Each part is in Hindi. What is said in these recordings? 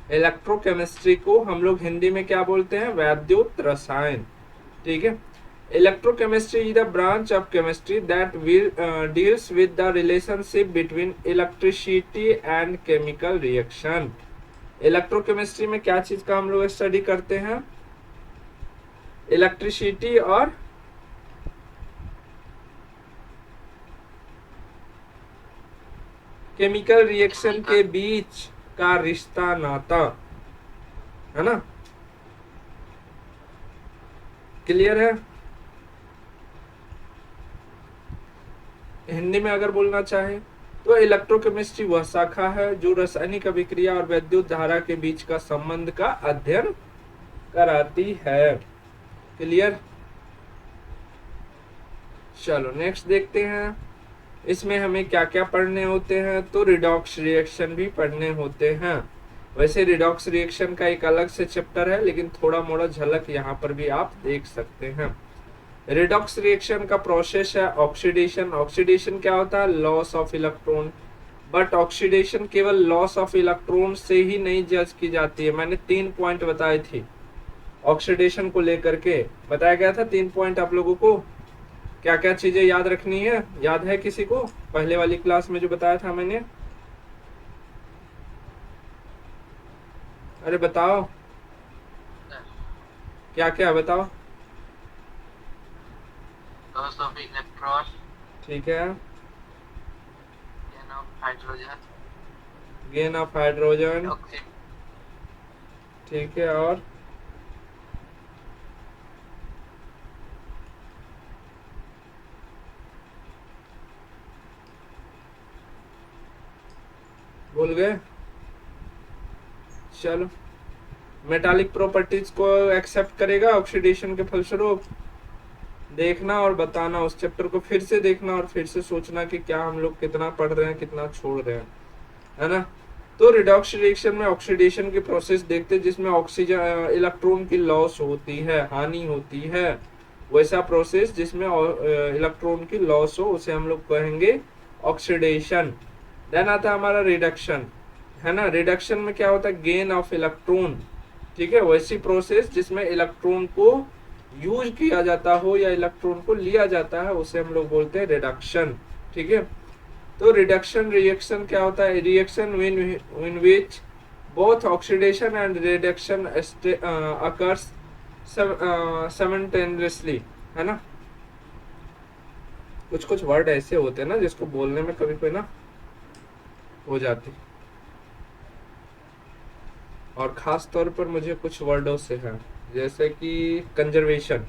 इलेक्ट्रोकेमिस्ट्री को हम लोग हिंदी में क्या बोलते हैं? वैद्युत रसायन। ठीक है। Electrochemistry is the branch of chemistry that deals with the relationship between electricity and chemical reaction. Electrochemistry में क्या चीज का हम लोग स्टडी करते हैं? इलेक्ट्रिसिटी और केमिकल रिएक्शन के बीच का रिश्ता नाता, है ना? क्लियर है? हिंदी में अगर बोलना चाहे तो इलेक्ट्रोकेमिस्ट्री वह शाखा है जो रासायनिक अभिक्रिया और विद्युत धारा के बीच का संबंध का अध्ययन कराती है। क्लियर? चलो नेक्स्ट देखते हैं, इसमें हमें क्या क्या पढ़ने होते हैं। तो रिडॉक्स रिएक्शन भी पढ़ने होते हैं। वैसे रिडॉक्स रिएक्शन का एक अलग से चैप्टर है, लेकिन थोड़ा मोड़ा झलक यहाँ पर भी आप देख सकते हैं। रिडॉक्स रिएक्शन का प्रोसेस है ऑक्सीडेशन। ऑक्सीडेशन क्या होता है? Loss of electron. But oxidation केवल लॉस ऑफ इलेक्ट्रॉन से ही नहीं जज की जाती है। मैंने 3 पॉइंट बताए थे ऑक्सीडेशन को लेकर के, बताया गया था 3 पॉइंट आप लोगों को। क्या क्या चीजें याद रखनी है? याद है किसी को पहले वाली क्लास में जो बताया था मैंने? अरे बताओ, क्या क्या बताओ। लॉस ऑफ इलेक्ट्रॉन, ठीक है। Gain of hydrogen, gain of hydrogen. Oxygen, ठीक है, और भूल गए? चलो, मेटालिक प्रॉपर्टीज को एक्सेप्ट करेगा ऑक्सीडेशन के फलस्वरूप। देखना और बताना, उस चैप्टर को फिर से देखना और फिर से सोचना कि क्या हम लोग कितना पढ़ रहे हैं, कितना छोड़ रहे हैं, है ना? तो रिडॉक्स रिएक्शन में ऑक्सीडेशन की प्रोसेस देखते हैं जिसमें ऑक्सीजन इलेक्ट्रॉन की लॉस होती है, हानि होती है। वैसा प्रोसेस जिसमें इलेक्ट्रॉन की लॉस हो उसे हम लोग कहेंगे ऑक्सीडेशन। देन आता है हमारा रिडक्शन, है ना? रिडक्शन में क्या होता है? Gain of electron. ठीक है, वैसी प्रोसेस जिसमें इलेक्ट्रॉन को यूज किया जाता हो या इलेक्ट्रॉन को लिया जाता है उसे हम लोग बोलते हैं रिडक्शन। ठीक है। तो रिडक्शन रिएक्शन क्या होता है? Reaction in which both oxidation and reduction occurs simultaneously, है ना? कुछ कुछ वर्ड ऐसे होते हैं ना जिसको बोलने में कभी कोई ना हो जाती, और खास तौर पर मुझे कुछ वर्डों से है, जैसे कि कंजर्वेशन,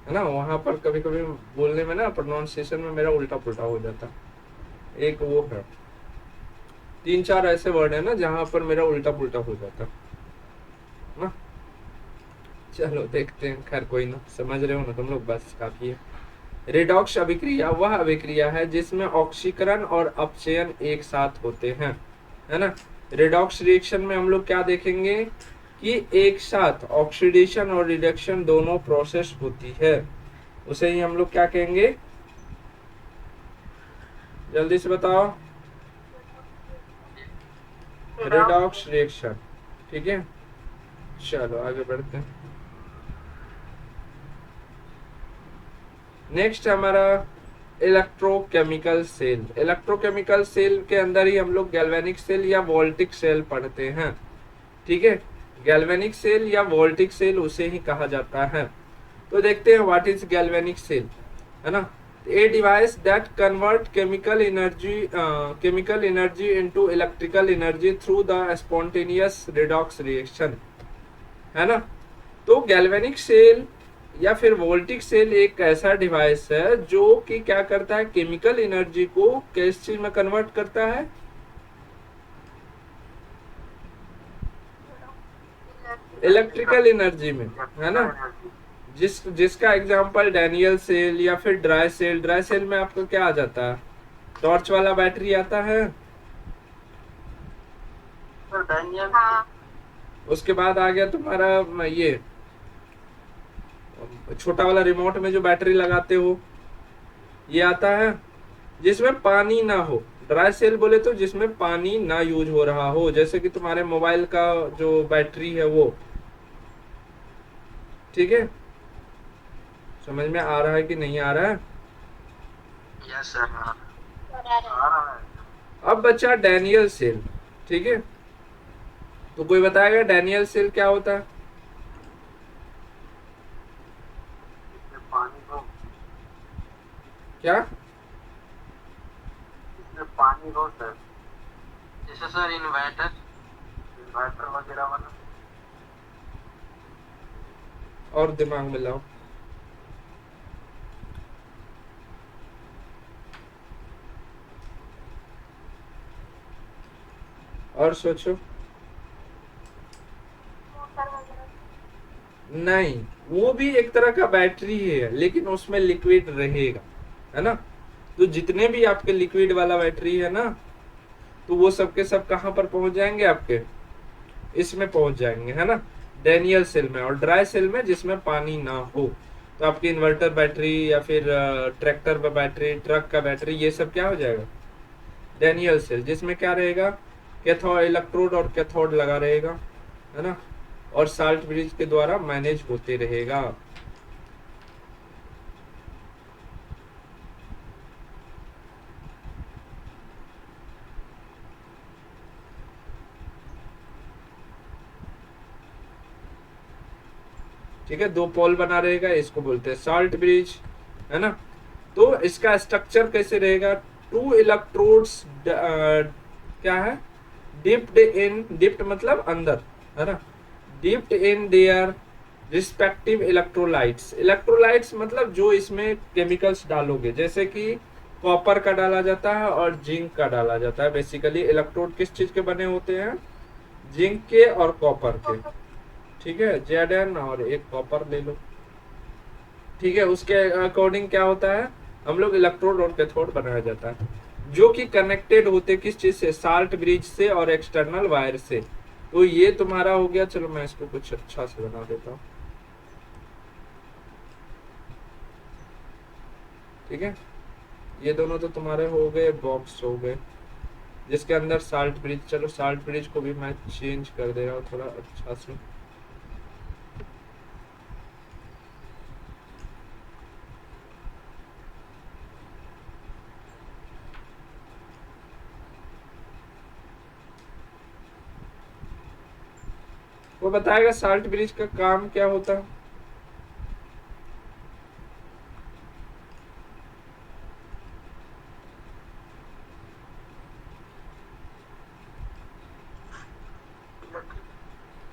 है ना? वहां पर कभी कभी बोलने में ना प्रोनाउंसिएशन में मेरा उल्टा पुल्टा हो जाता। एक वो है, 3-4 ऐसे वर्ड है ना जहां पर मेरा उल्टा पुल्टा हो जाता ना। चलो देखते हैं, खैर कोई ना, समझ रहे हो ना तुम लोग, बस काफी है। रिडॉक्स अभिक्रिया वह अभिक्रिया है जिसमें ऑक्सीकरण और अपचयन एक साथ होते हैं, है ना? रिडॉक्स रिएक्शन में हम लोग क्या देखेंगे कि एक साथ ऑक्सीडेशन और रिडक्शन दोनों प्रोसेस होती है, उसे ही हम लोग क्या कहेंगे? जल्दी से बताओ। Redox reaction. ठीक है, चलो आगे बढ़ते हैं। नेक्स्ट हमारा इलेक्ट्रोकेमिकल सेल। इलेक्ट्रोकेमिकल सेल के अंदर ही हम लोग गैल्वेनिक सेल या वोल्टिक सेल पढ़ते हैं। ठीक है, गैल्वेनिक सेल या वोल्टिक सेल उसे ही कहा जाता है। तो देखते हैं व्हाट इज गैल्वेनिक सेल, है ना? A device that convert chemical energy into electrical energy through the spontaneous redox reaction, है ना? तो गैल्वेनिक सेल या फिर वोल्टिक सेल एक ऐसा डिवाइस है जो कि क्या करता है? केमिकल एनर्जी को किस चीज में कन्वर्ट करता है? इलेक्ट्रिकल एनर्जी में, है ना? जिसका एग्जांपल डैनियल सेल या फिर ड्राई सेल। ड्राई सेल में आपको क्या आ जाता है? टॉर्च वाला बैटरी आता है। उसके बाद आ गया तुम्हारा ये छोटा वाला रिमोट में जो बैटरी लगाते हो, ये आता है। जिसमें पानी ना हो, ड्राई सेल बोले तो जिसमें पानी ना यूज हो रहा हो, जैसे कि तुम्हारे मोबाइल का जो बैटरी है वो। ठीक है, समझ में आ रहा है कि नहीं आ रहा है? Yes sir. हाँ आ रहा है। अब बचा डैनियल सेल। ठीक है, तो कोई बताएगा डैनियल सेल क्या होता है? इसमें पानी हो, क्या? इसमें पानी हो सर, जैसे सर इन्वर्टर। इन्वर्टर वगैरह वाला। और दिमाग में लाओ। और सोचो। नहीं, वो भी एक तरह का बैटरी ही है, लेकिन उसमें लिक्विड रहेगा, है ना? तो जितने भी आपके लिक्विड वाला बैटरी है ना, तो वो सब के सब कहाँ पर पहुंच जाएंगे? आपके इसमें पहुंच जाएंगे, है ना, डैनियल सेल में। और ड्राई सेल में जिसमें पानी ना हो, तो आपकी इन्वर्टर बैटरी या फिर ट्रैक्टर का बैटरी, ट्रक का बैटरी, ये सब क्या हो जाएगा? डैनियल सेल, जिसमें क्या रहेगा? कैथोड, इलेक्ट्रोड और कैथोड लगा रहेगा, है ना, और साल्ट ब्रिज के द्वारा मैनेज होते रहेगा। ठीक है, दो पोल बना रहेगा, इसको बोलते हैं साल्ट ब्रिज, है ना। तो इसका स्ट्रक्चर कैसे रहेगा? टू इलेक्ट्रोड्स, क्या है, डिप्ड इन, डिप्ड मतलब अंदर, है ना, dipped in their respective electrolytes. Electrolytes मतलब जो इसमें केमिकल्स डालोगे, जैसे कि कॉपर का डाला जाता है और जिंक का डाला जाता है। बेसिकली इलेक्ट्रोड किस चीज के बने होते हैं? जिंक के और कॉपर के। ठीक है, Zn और एक कॉपर ले लो। ठीक है, उसके अकॉर्डिंग क्या होता है, हम लोग इलेक्ट्रोड और कैथोड बनाया जाता है, जो कि कनेक्टेड होते किस चीज से? साल्ट ब्रिज से और एक्सटर्नल वायर से। तो ये तुम्हारा हो गया। चलो मैं इसको कुछ अच्छा से बना देता हूँ। ठीक है, ये दोनों तो तुम्हारे हो गए, बॉक्स हो गए जिसके अंदर साल्ट ब्रिज। चलो साल्ट ब्रिज को भी मैं चेंज कर दे रहा हूँ थोड़ा अच्छा से। वो बताएगा साल्ट ब्रिज का काम क्या होता है?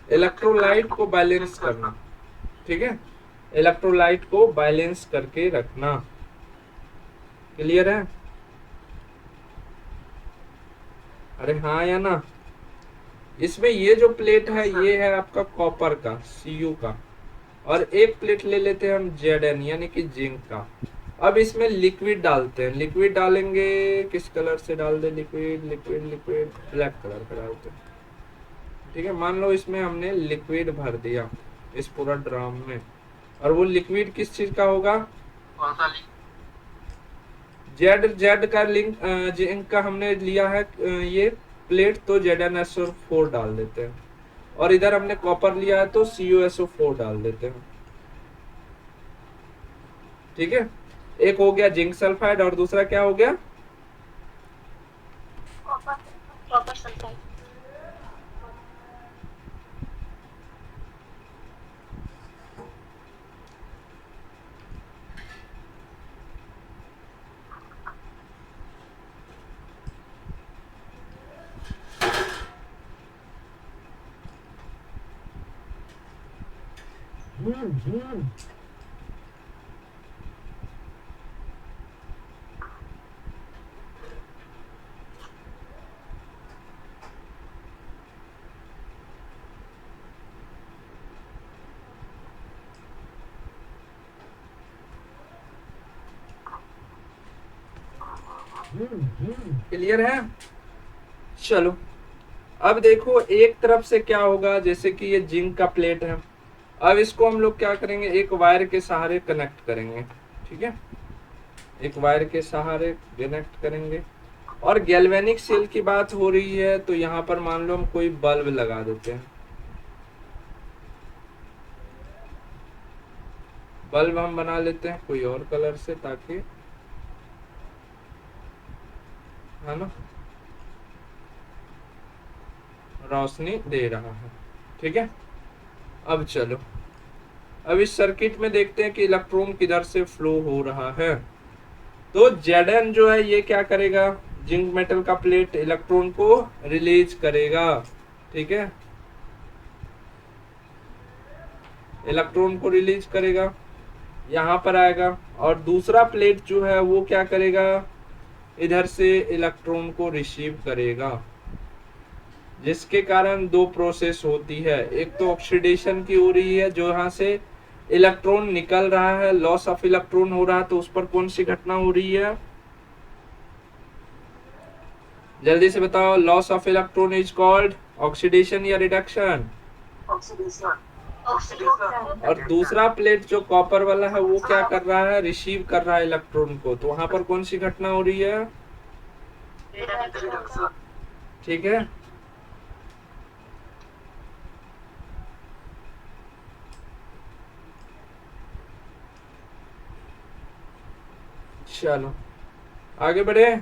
इलेक्ट्रोलाइट को बैलेंस करना। ठीक है, इलेक्ट्रोलाइट को बैलेंस करके रखना। क्लियर है? अरे हाँ या ना? इसमें ये जो प्लेट है ये है आपका कॉपर का, Cu का, और एक प्लेट ले लेते हैं हम Zn यानी कि जिंक का। अब इसमें लिक्विड डालते हैं। लिक्विड डालेंगे, किस कलर से डाल दे? Liquid liquid liquid black colour का डालते हैं। ठीक है, मान लो इसमें हमने लिक्विड भर दिया इस पूरा ड्राम में, और वो लिक्विड किस चीज का होगा? कौन सा लिंक? जेड का लिंक, जिंक का हमने लिया है ये प्लेट, तो ZnSO4 डाल देते हैं। और इधर हमने कॉपर लिया है तो CuSO4 डाल देते हैं। ठीक है, एक हो गया जिंक सल्फाइड, और दूसरा क्या हो गया? Copper sulphide. क्लियर है? चलो अब देखो, एक तरफ से क्या होगा, जैसे कि ये जिंक का प्लेट है, अब इसको हम लोग क्या करेंगे, एक वायर के सहारे कनेक्ट करेंगे। ठीक है, एक वायर के सहारे कनेक्ट करेंगे, और गैल्वेनिक सेल की बात हो रही है तो यहाँ पर मान लो हम कोई बल्ब लगा देते हैं, बल्ब हम बना लेते हैं कोई और कलर से ताकि, है ना, रोशनी दे रहा है। ठीक है, अब चलो, अब इस सर्किट में देखते हैं कि इलेक्ट्रॉन किधर से फ्लो हो रहा है। तो Zn जो है ये क्या करेगा, जिंक मेटल का प्लेट इलेक्ट्रॉन को रिलीज करेगा। ठीक है, इलेक्ट्रॉन को रिलीज करेगा, यहाँ पर आएगा, और दूसरा प्लेट जो है वो क्या करेगा, इधर से इलेक्ट्रॉन को रिसीव करेगा, जिसके कारण दो प्रोसेस होती है। एक तो ऑक्सीडेशन की हो रही है, जो यहाँ से इलेक्ट्रॉन निकल रहा है, लॉस ऑफ इलेक्ट्रॉन हो रहा है, तो उस पर कौन सी घटना हो रही है, जल्दी से बताओ। Loss of electron is called oxidation या रिडक्शन। ऑक्सीडेशन। और दूसरा प्लेट जो कॉपर वाला है वो क्या कर रहा है, रिसीव कर रहा है इलेक्ट्रॉन को, तो वहां पर कौन सी घटना हो रही है, रिडक्शन। ठीक है। चलो आगे बढ़े,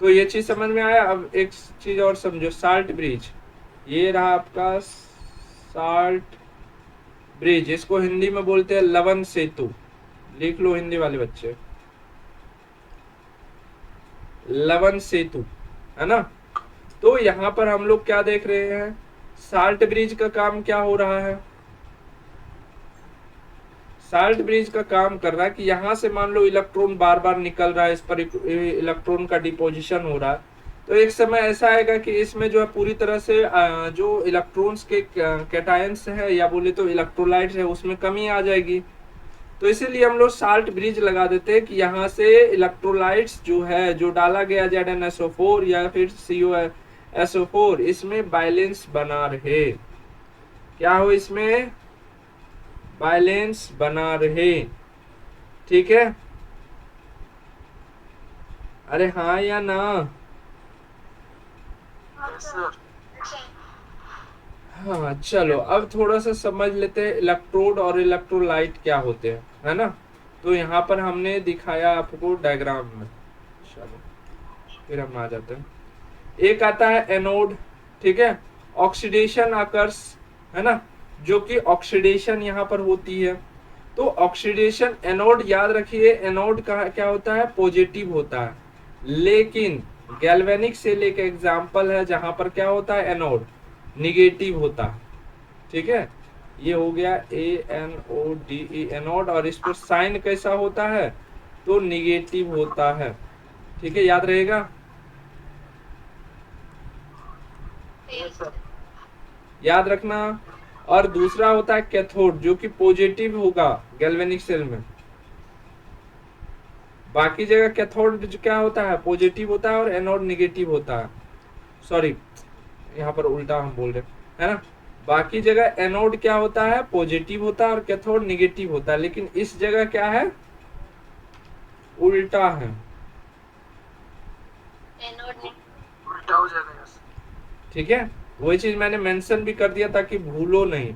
तो ये चीज समझ में आया। अब एक चीज और समझो, साल्ट ब्रिज, ये रहा आपका साल्ट ब्रिज, इसको हिंदी में बोलते हैं लवण सेतु, लिख लो हिंदी वाले बच्चे, लवण सेतु, है ना। तो यहाँ पर हम लोग क्या देख रहे हैं, साल्ट ब्रिज का काम क्या हो रहा है, साल्ट ब्रिज का काम कर रहा है कि यहाँ से मान लो इलेक्ट्रॉन बार बार निकल रहा है, इस पर इलेक्ट्रॉन का डिपोजिशन हो रहा है, तो एक समय ऐसा आएगा कि इसमें जो है पूरी तरह से जो इलेक्ट्रॉन्स के कैटायंस है या बोले तो इलेक्ट्रोलाइट्स है उसमें कमी आ जाएगी। तो इसीलिए हम लोग साल्ट ब्रिज लगा देते हैं कि यहाँ से इलेक्ट्रोलाइट्स जो है, जो डाला गया ZnSO4 या फिर CuSO4, इसमें बैलेंस बना रहे, क्या हो, इसमें बैलेंस बना रहे। ठीक है, अरे हाँ या ना, हाँ चलो अब थोड़ा सा समझ लेते हैं इलेक्ट्रोड और इलेक्ट्रोलाइट क्या होते हैं, है ना। तो यहाँ पर हमने दिखाया आपको डायग्राम में, चलो फिर हम आ जाते हैं। एक आता है एनोड, ठीक है, ऑक्सीडेशन अकर्स, है ना, जो कि ऑक्सीडेशन यहाँ पर होती है। तो ऑक्सीडेशन एनोड, याद रखिए एनोड का क्या होता है, पॉजिटिव होता है, लेकिन गैल्वेनिक सेल एक एग्जांपल है जहां पर क्या होता है, एनोड निगेटिव होता है। ठीक है, ये हो गया ANODE एनोड, और इस पर साइन कैसा होता है, तो निगेटिव होता है। ठीक है, याद रहेगा, याद रखना। और दूसरा होता है कैथोड, जो कि पॉजिटिव होगा गैल्वेनिक सेल में, बाकी जगह कैथोड क्या होता है, पॉजिटिव होता है, और एनोड निगेटिव होता है। सॉरी, यहाँ पर उल्टा हम बोल रहे हैं, है ना। बाकी जगह एनोड क्या होता है, पॉजिटिव होता है, और कैथोड निगेटिव होता है, लेकिन इस जगह क्या है, उल्टा है, उल्टा हो जाएगा। ठीक है। वही चीज मैंने मेंशन भी कर दिया ताकि भूलो नहीं।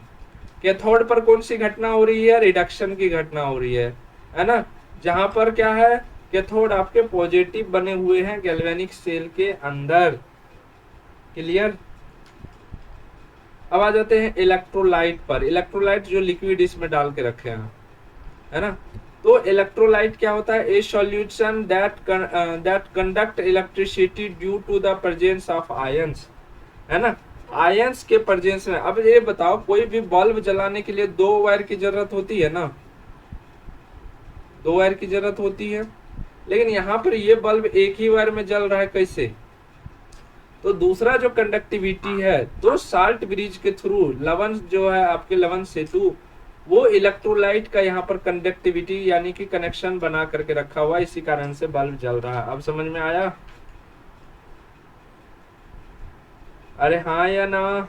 कैथोड पर कौन सी घटना हो रही है, रिडक्शन की घटना हो रही है ना, जहां पर क्या है, कैथोड आपके पॉजिटिव बने हुए हैं गैल्वेनिक सेल के अंदर। क्लियर। अब आ जाते हैं इलेक्ट्रोलाइट पर। इलेक्ट्रोलाइट जो लिक्विड इसमें डाल के रखे हैं, है ना। तो इलेक्ट्रोलाइट क्या होता है, a solution that conduct electricity due to the presence of ions, है ना, आयंस के प्रेजेंस में। अब ये बताओ, कोई भी बल्ब जलाने के लिए 2 वायर की जरूरत होती है ना, 2 वायर की जरूरत होती है, लेकिन यहाँ पर ये बल्ब एक ही वायर में जल रहा है, कैसे, तो दूसरा जो कंडक्टिविटी है, तो साल्ट ब्रिज के थ्रू, लवण जो है आपके लवण सेतु, वो इलेक्ट्रोलाइट का यहाँ पर कंडक्टिविटी यानी कि कनेक्शन बना करके रखा हुआ है, इसी कारण से बल्ब जल रहा है। अब समझ में आया, अरे हाँ या ना,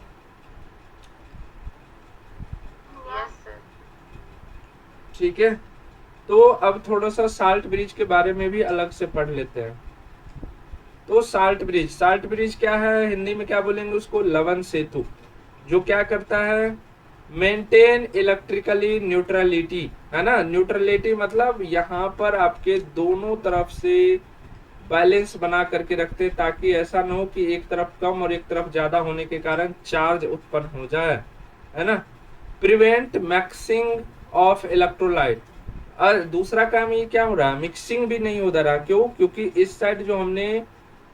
ठीक है। तो अब थोड़ा सा साल्ट ब्रिज के बारे में भी अलग से पढ़ लेते हैं। तो साल्ट ब्रिज क्या है, हिंदी में क्या बोलेंगे उसको, लवन सेतु, जो क्या करता है, मेंटेन इलेक्ट्रिकली न्यूट्रलिटी, है ना। न्यूट्रलिटी मतलब यहाँ पर आपके दोनों तरफ से बैलेंस बना करके रखते, ताकि ऐसा ना हो कि एक तरफ कम और एक तरफ ज्यादा होने के कारण चार्ज उत्पन्न हो जाए, है ना। प्रिवेंट मिक्सिंग ऑफ इलेक्ट्रोलाइट, और दूसरा काम ये क्या हो रहा है, मिक्सिंग भी नहीं हो रहा, क्यों, क्योंकि इस साइड जो हमने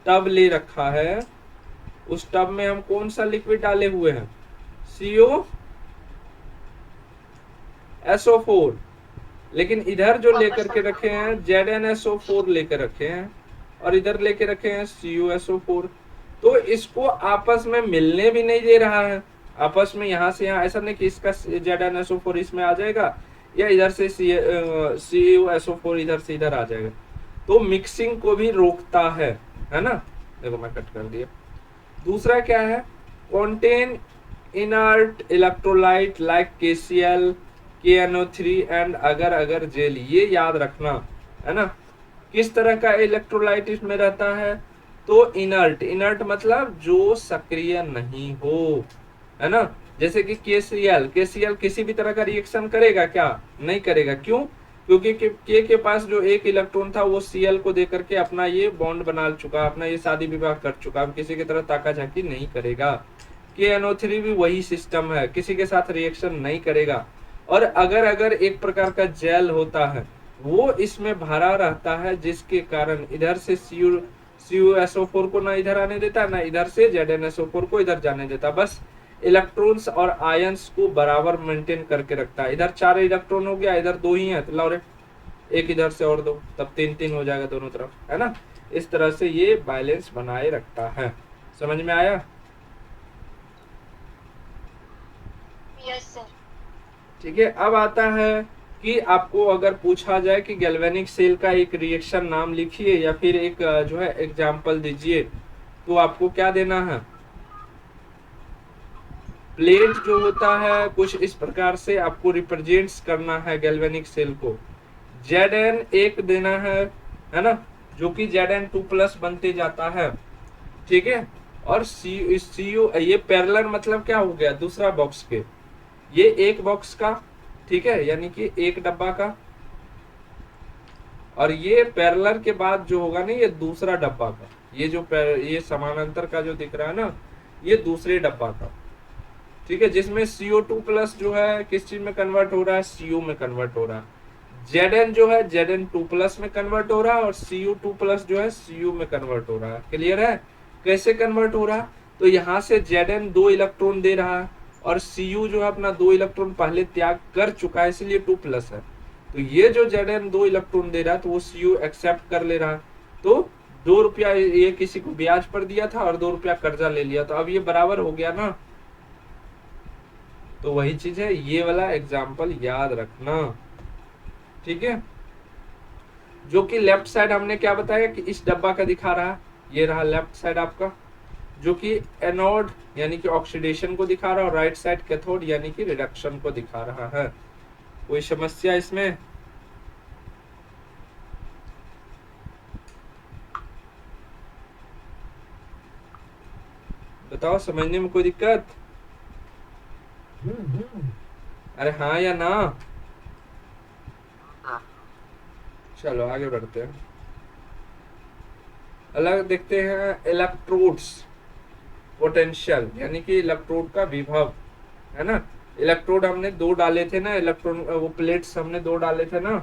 टब ले रखा है, उस टब में हम कौन सा लिक्विड डाले हुए हैं, CuSO4, लेकिन इधर जो लेकर के रखे हैं ZnSO4 लेकर रखे हैं, और इधर लेके रखे हैं CuSO4, तो इसको आपस में मिलने भी नहीं दे रहा है, आपस में यहाँ से यहाँ, ऐसा नहीं कि इसका ZnSO4 इसमें आ जाएगा या इधर से CuSO4 इधर से इधर आ जाएगा, तो मिक्सिंग को भी रोकता है ना। देखो मैं कट कर दिया। दूसरा क्या है, contain inert electrolyte like KCl, KNO3 and अगर जेल, ये याद रखना, है ना। किस तरह का इलेक्ट्रोलाइट इसमें रहता है, तो इनर्ट मतलब जो सक्रिय नहीं हो, है ना। जैसे कि KCl किसी भी तरह का रिएक्शन करेगा क्या, नहीं करेगा, क्यों, क्योंकि के के पास जो एक इलेक्ट्रॉन था वो Cl को देकर के अपना ये बॉन्ड बना चुका, अपना ये शादी विवाह कर चुका, अब किसी की तरह ताका झाकी नहीं करेगा। KNO3 भी वही सिस्टम है, किसी के साथ रिएक्शन नहीं करेगा। और अगर एक प्रकार का जेल होता है, वो इसमें भरा रहता है, जिसके कारण इधर से CuSO4 को ना इधर आने देता, ना इधर से ZnSO4 को इधर जाने देता, बस इलेक्ट्रॉन्स और आयंस को बराबर मेंटेन करके रखता है। इधर 4 इलेक्ट्रॉन हो गया, इधर 2 ही है, तो लाओ एक इधर से और 2, तब 3 हो जाएगा दोनों तरफ, है ना। इस तरह से ये बैलेंस बनाए रखता है। समझ में आया? Yes sir. ठीक है। अब आता है कि आपको अगर पूछा जाए कि गैल्वेनिक सेल का एक रिएक्शन नाम लिखिए या फिर एक जो है एग्जाम्पल दीजिए, तो आपको क्या देना है, प्लेट जो होता है कुछ इस प्रकार से आपको रिप्रेजेंट्स करना है गैल्वेनिक सेल को। Zn एक देना है ना, जो कि Zn2+ बनते जाता है, ठीक है। और Cu ये पैरेलल मतलब क्या हो गया, दूसरा बॉक्स के, ये एक बॉक्स का, ठीक है, यानी कि एक डब्बा का, और ये पैरेलल के बाद जो होगा ना, ये दूसरा डब्बा का, ये जो ये समानांतर का जो दिख रहा है ना, ये दूसरे डब्बा का, ठीक है, जिसमें CO2+ जो है किस चीज में कन्वर्ट हो रहा है, Cu में कन्वर्ट हो रहा है। Zn जो है Zn2+ में कन्वर्ट हो रहा है, और Cu2+ जो है Cu में कन्वर्ट हो रहा है। क्लियर है? कैसे कन्वर्ट हो रहा है, तो यहाँ से Zn 2 इलेक्ट्रॉन दे रहा है, और Cu जो है अपना 2 इलेक्ट्रॉन पहले त्याग कर चुका है, इसलिए 2+ है। तो ये जो Zn 2 इलेक्ट्रॉन दे रहा है, तो वो Cu एक्सेप्ट कर ले रहा है, तो 2 रुपया ये किसी को ब्याज पर दिया था और 2 रुपया कर्जा ले लिया, तो अब ये बराबर हो गया ना। तो वही चीज है, ये वाला एग्जाम्पल याद रखना, ठीक है। जो कि लेफ्ट साइड हमने क्या बताया कि इस डब्बा का दिखा रहा है, ये रहा लेफ्ट साइड आपका, जो कि एनोड यानी कि ऑक्सीडेशन को दिखा रहा है, और राइट साइड कैथोड यानी कि रिडक्शन को दिखा रहा है। कोई समस्या इसमें? बताओ, समझने में कोई दिक्कत? अरे हाँ या ना? चलो आगे बढ़ते हैं। अलग देखते हैं इलेक्ट्रोड्स पोटेंशियल, यानी कि इलेक्ट्रोड का विभव, है ना। इलेक्ट्रोड हमने 2 डाले थे ना, इलेक्ट्रॉन वो प्लेट्स हमने 2 डाले थे ना,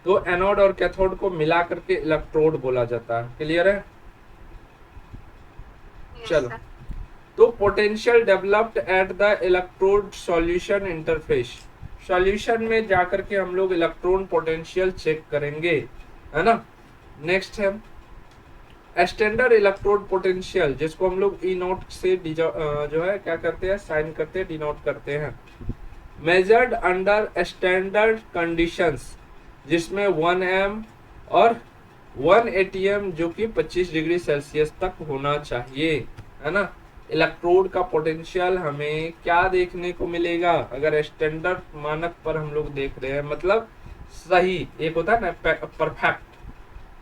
तो एनोड और कैथोड को मिला करके इलेक्ट्रोड बोला जाता है। क्लियर है? चलो, तो potential developed at the electrode solution interface, solution में जाकर के हम लोग इलेक्ट्रॉन पोटेंशियल चेक करेंगे, है ना। नेक्स्ट है स्टैंडर्ड इलेक्ट्रोड पोटेंशियल, जिसको हम लोग E0 से जो है क्या करते हैं, साइन करते हैं, डिनोट करते हैं। मेजर्ड अंडर स्टैंडर्ड कंडीशंस, जिसमें 1 m और 1 atm जो कि 25 डिग्री सेल्सियस तक होना चाहिए, है ना। इलेक्ट्रोड का पोटेंशियल हमें क्या देखने को मिलेगा, अगर स्टैंडर्ड मानक पर हम लोग देख रहे हैं, मतलब सही, एक होता है ना परफेक्ट,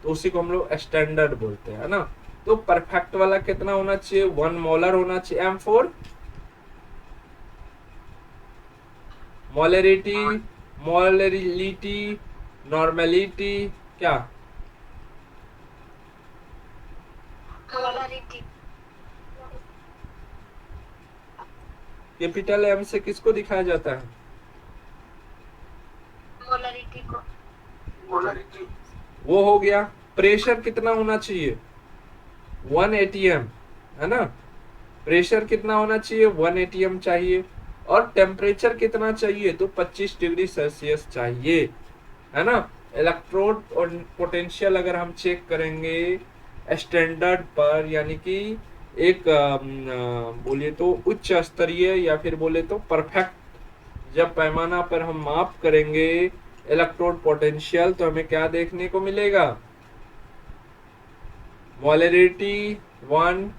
तो उसी को हम लोग स्टैंडर्ड बोलते हैं, है ना। तो परफेक्ट वाला कितना होना चाहिए, 1 मोलर होना चाहिए। M4 मोलरिटी, मोलरिलिटी, नॉर्मेलिटी, क्या? Molarity. कैपिटल M से किसको दिखाया जाता है? Molarity को. मोलरिटी वो हो गया। प्रेशर कितना होना चाहिए, 1 atm, है ना। प्रेशर कितना होना चाहिए, 1 atm चाहिए। और टेम्परेचर कितना चाहिए, तो 25 डिग्री सेल्सियस चाहिए, है ना। इलेक्ट्रोड और पोटेंशियल अगर हम चेक करेंगे स्टैंडर्ड पर, यानी कि एक बोलिए तो उच्च स्तरीय या फिर बोले तो परफेक्ट जब पैमाना पर हम माप करेंगे इलेक्ट्रोड पोटेंशियल, तो हमें क्या देखने को मिलेगा, मोलरिटी 1,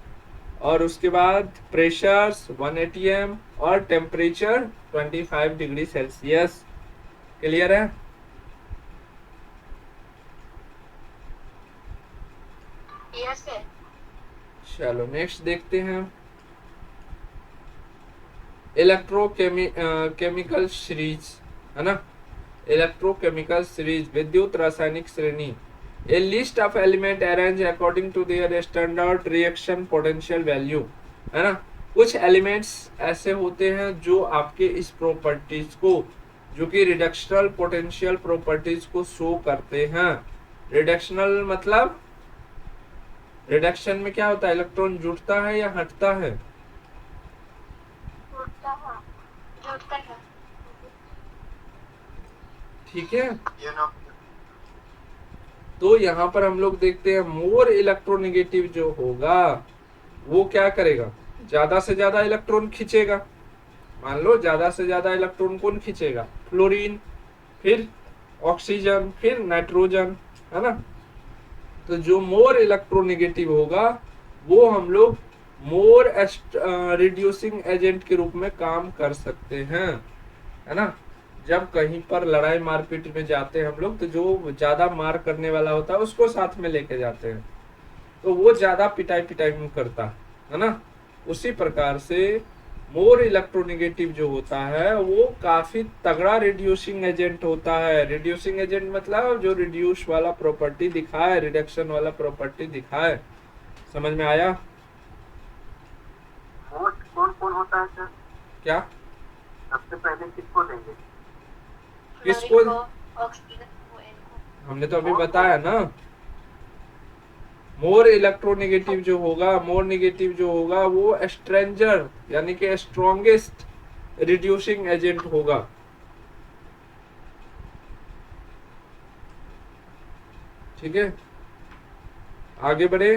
और उसके बाद प्रेशर 1 atm और टेम्परेचर 25 डिग्री सेल्सियस। क्लियर है? Yes sir. चलो नेक्स्ट देखते हैं। केमिकल सीरीज, है ना। इलेक्ट्रोकेमिकल सीरीज, विद्युत रासायनिक श्रेणी। A list of element arrange according to their standard reaction potential value, है ना। कुछ एलिमेंट्स ऐसे होते हैं जो आपके इस प्रॉपर्टीज को, जो कि रिडक्शनल पोटेंशियल प्रॉपर्टीज को शो करते हैं। रिडक्शनल मतलब रिडक्शन में क्या होता है, इलेक्ट्रॉन जुड़ता है या हटता है? जुड़ता है. जुड़ता है. ठीक है। ये ना तो यहाँ पर हम लोग देखते हैं मोर इलेक्ट्रोनेगेटिव जो होगा वो क्या करेगा, ज्यादा से ज्यादा इलेक्ट्रॉन खींचेगा। मान लो ज्यादा से ज्यादा इलेक्ट्रॉन कौन खींचेगा, फ्लोरीन, फिर ऑक्सीजन, फिर नाइट्रोजन, है ना। तो जो मोर इलेक्ट्रोनेगेटिव होगा वो हम लोग मोर रिड्यूसिंग एजेंट के रूप में काम कर सकते हैं, है ना। जब कहीं पर लड़ाई मारपीट में जाते हैं हम लोग, तो जो ज्यादा मार करने वाला होता है उसको साथ में लेके जाते हैं, तो वो ज्यादा पिटाई पिटाई में करता है ना। उसी प्रकार से मोर इलेक्ट्रोनेगेटिव जो होता है वो काफी तगड़ा रिड्यूसिंग एजेंट होता है। रिड्यूसिंग एजेंट मतलब जो रिड्यूस वाला प्रॉपर्टी दिखाए, रिडक्शन वाला प्रॉपर्टी दिखाए। समझ में आया? मोस्ट कौन कौन होता है सर? क्या सबसे पहले किसको देंगे? किसको? Chlorine को, oxygen को, N को. हमने तो अभी बताया ना, मोर इलेक्ट्रोनेगेटिव जो होगा, मोर नेगेटिव जो होगा वो स्ट्रेंजर यानी कि स्ट्रॉन्गेस्ट रिड्यूसिंग एजेंट होगा। ठीक है, आगे बढ़े।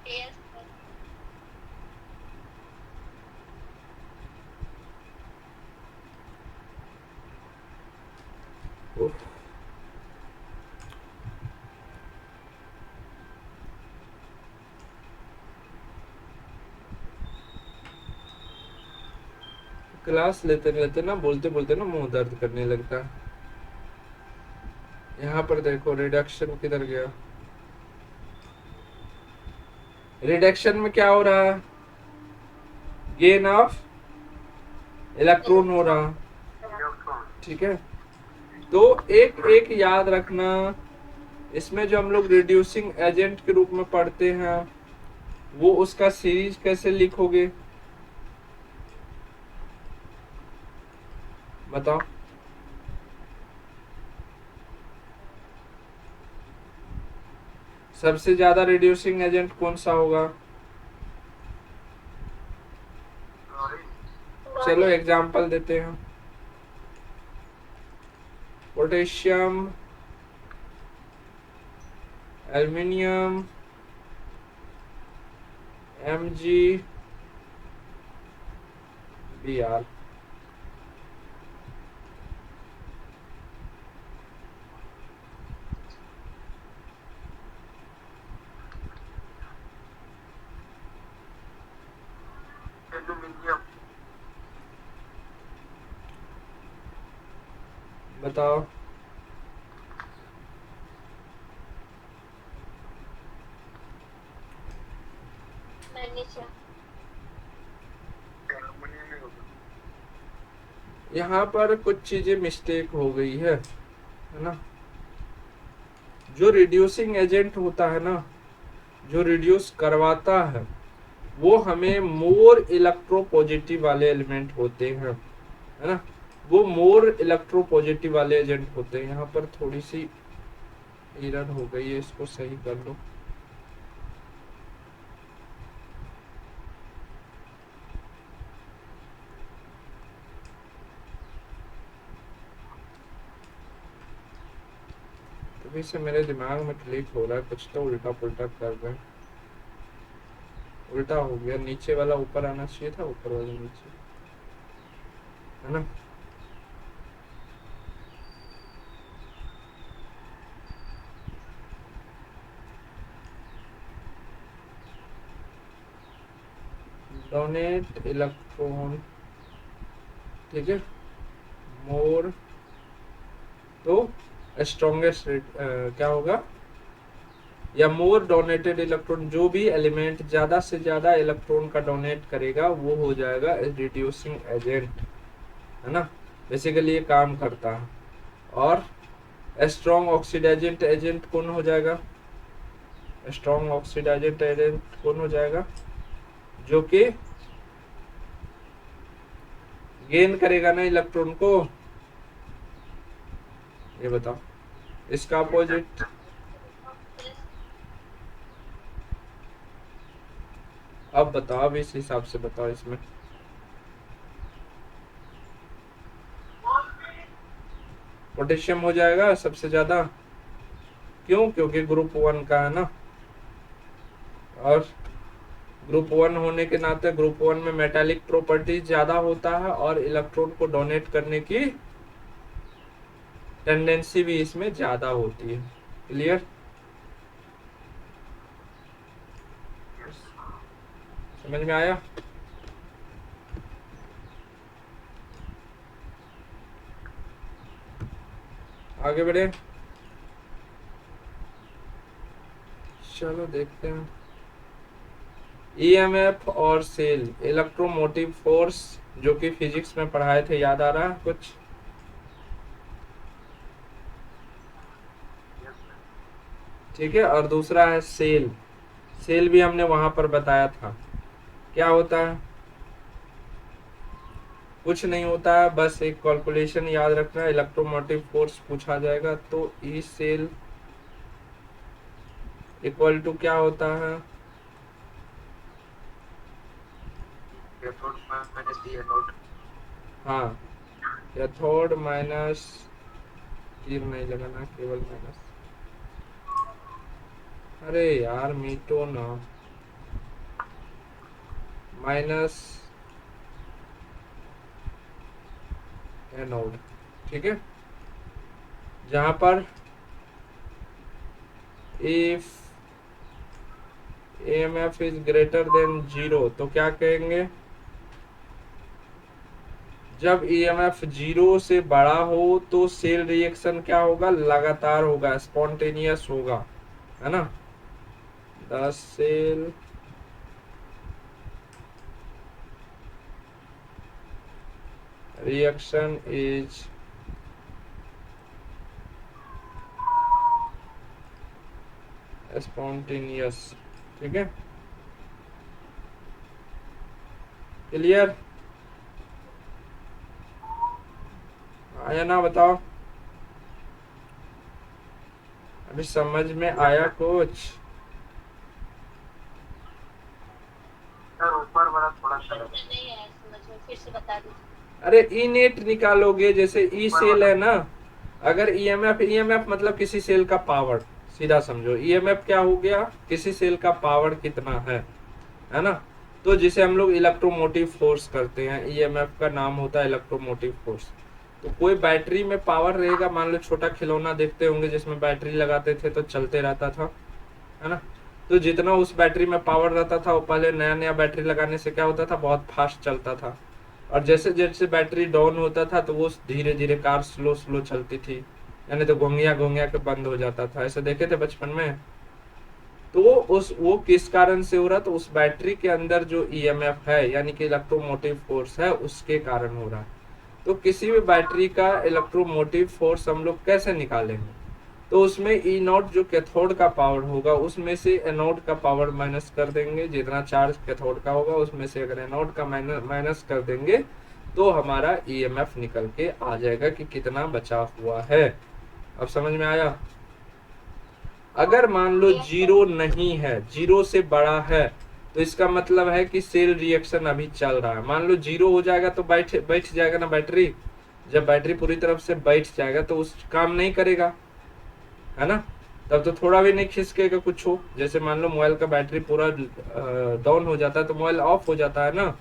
Yes sir. उफ। क्लास लेते लेते ना, बोलते बोलते ना मुंह दर्द करने लगता है। यहाँ पर देखो रिडक्शन किधर गया, रिडक्शन में क्या हो रहा है, गेन ऑफ इलेक्ट्रॉन हो रहा है। इलेक्ट्रॉन। ठीक है, तो एक एक याद रखना, इसमें जो हम लोग रिड्यूसिंग एजेंट के रूप में पढ़ते हैं वो उसका सीरीज कैसे लिखोगे बताओ। सबसे ज्यादा रिड्यूसिंग एजेंट कौन सा होगा? चलो एग्जांपल देते हैं। Potassium, aluminium, Mg, Br। Aluminium. बताओ। यहाँ पर कुछ चीजें मिस्टेक हो गई है ना। जो रिड्यूसिंग एजेंट होता है ना, जो रिड्यूस करवाता है, वो हमें मोर इलेक्ट्रोपॉजिटिव वाले एलिमेंट होते हैं, है ना। वो मोर इलेक्ट्रोपॉजिटिव वाले एजेंट होते हैं। यहाँ पर थोड़ी सी एरर हो गई है, इसको सही कर लो। तभी से मेरे दिमाग में क्लिक हो रहा है, कुछ तो उल्टा पुल्टा कर रहे हैं। उल्टा हो गया, नीचे वाला ऊपर आना चाहिए था, ऊपर वाला नीचे, है ना। डोनेट इलेक्ट्रॉन, ठीक है, मोर, तो स्ट्रॉन्गेस्ट क्या होगा, या मोर डोनेटेड इलेक्ट्रॉन, जो भी एलिमेंट ज्यादा से ज्यादा इलेक्ट्रॉन का डोनेट करेगा वो हो जाएगा रिड्यूसिंग एजेंट, है ना। बेसिकली ये काम करता है। और स्ट्रॉन्ग ऑक्सीडाइजेंट एजेंट कौन हो जाएगा, स्ट्रॉन्ग ऑक्सीडाइजेंट एजेंट कौन हो जाएगा, जो कि गेन करेगा ना इलेक्ट्रॉन को। ये बताओ, इसका अपोजिट। अब बताओ, अब इस हिसाब से बताओ। इसमें पोटेशियम हो जाएगा सबसे ज्यादा, क्यों, क्योंकि ग्रुप 1 का है ना। और ग्रुप 1 होने के नाते ग्रुप 1 में मेटालिक प्रॉपर्टीज ज्यादा होता है और इलेक्ट्रॉन को डोनेट करने की टेंडेंसी भी इसमें ज्यादा होती है। क्लियर, समझ में आया। आगे बढ़े, चलो देखते हैं। ईएमएफ और सेल, इलेक्ट्रोमोटिव फोर्स, जो कि फिजिक्स में पढ़ाए थे, याद आ रहा है कुछ। ठीक है, और दूसरा है सेल। सेल भी हमने वहां पर बताया था क्या होता है। कुछ नहीं होता है, बस एक कैलकुलेशन याद रखना है। इलेक्ट्रोमोटिव फोर्स पूछा जाएगा तो ई सेल इक्वल टू क्या होता है, हाँ, कैथोड माइनस, तीर नहीं लगाना, केवल माइनस। अरे यार मीटो ना, माइनस एनोड, ठीक है। जहां पर if EMF is greater than 0 तो क्या कहेंगे, जब EMF 0 से बड़ा हो तो सेल रिएक्शन क्या होगा, लगातार होगा, स्पॉन्टेनियस होगा, है ना। The cell reaction is spontaneous, ठीक है। क्लियर, आया ना, बताओ अभी समझ में आया कुछ। सर ऊपर वाला थोड़ा सा नहीं आया समझ में, फिर से बता दीजिए। अरे ई नेट निकालोगे, जैसे ई सेल है ना, अगर ईएमएफ मतलब किसी सेल का पावर, सीधा समझो। ईएमएफ क्या हो गया, किसी सेल का पावर कितना है ना। तो जिसे हम लोग इलेक्ट्रोमोटिव फोर्स करते हैं, ईएमएफ का नाम होता है इलेक्ट्रोमोटिव फोर्स। तो कोई बैटरी में पावर रहेगा, मान लो छोटा खिलौना देखते होंगे जिसमें बैटरी लगाते थे तो चलते रहता था, है ना। तो जितना उस बैटरी में पावर रहता था, वो पहले नया नया बैटरी लगाने से क्या होता था, बहुत फास्ट चलता था। और जैसे जैसे बैटरी डाउन होता था तो वो धीरे धीरे कार स्लो स्लो चलती थी, यानी तो घोंघिया घोंघिया के बंद हो जाता था। ऐसे देखे थे बचपन में। तो वो किस कारण से हो रहा, तो उस बैटरी के अंदर जो ईएमएफ है, यानी कि इलेक्ट्रोमोटिव फोर्स है, उसके कारण हो रहा है। तो किसी भी बैटरी का इलेक्ट्रोमोटिव फोर्स हम लोग कैसे निकालेंगे? तो उसमें ई नॉट जो कैथोड का पावर होगा उसमें से एनोड का पावर माइनस कर देंगे, जितना चार्ज कैथोड का होगा उसमें से अगर एनोड का माइनस कर देंगे तो हमारा ईएमएफ निकल के आ जाएगा कि कितना बचा हुआ है। अब समझ में आया? अगर मान लो जीरो नहीं है, जीरो से बड़ा है, तो इसका मतलब है कि सेल रिएक्शन अभी चल रहा है। मान लो जीरो हो जाएगा तो बैठ जाएगा ना बैटरी। जब बैटरी पूरी तरफ से बैठ जाएगा तो उस काम नहीं करेगा, है ना? तब तो थोड़ा भी नहीं खिसकेगा कुछ हो। जैसे मान लो मोबाइल का बैटरी पूरा डाउन हो जाता है तो मोबाइल ऑफ हो जाता है ना।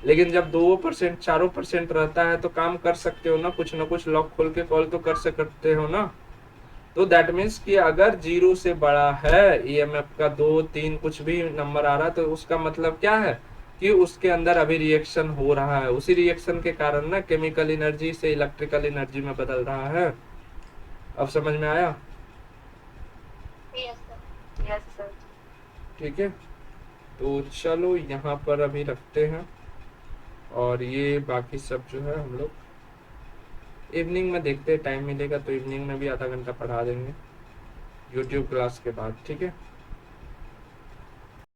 लेकिन जब 2% 4% रहता है तो काम कर सकते हो ना कुछ लॉक खोल के कॉल तो कर सकते हो ना। तो दैट मीन्स कि अगर जीरो से बड़ा है ईएमएफ का 2 3 कुछ भी नंबर आ रहा है तो उसका मतलब क्या है कि उसके अंदर अभी रिएक्शन हो रहा है। उसी रिएक्शन के कारण ना केमिकल एनर्जी से इलेक्ट्रिकल एनर्जी में बदल रहा है। अब समझ में आया? Yes sir. Yes sir. ठीक है, तो चलो यहाँ पर अभी रखते हैं और ये बाकी सब जो है हम लोग इवनिंग में देखते हैं। टाइम मिलेगा तो इवनिंग में भी आधा घंटा पढ़ा देंगे यूट्यूब क्लास के बाद। ठीक है।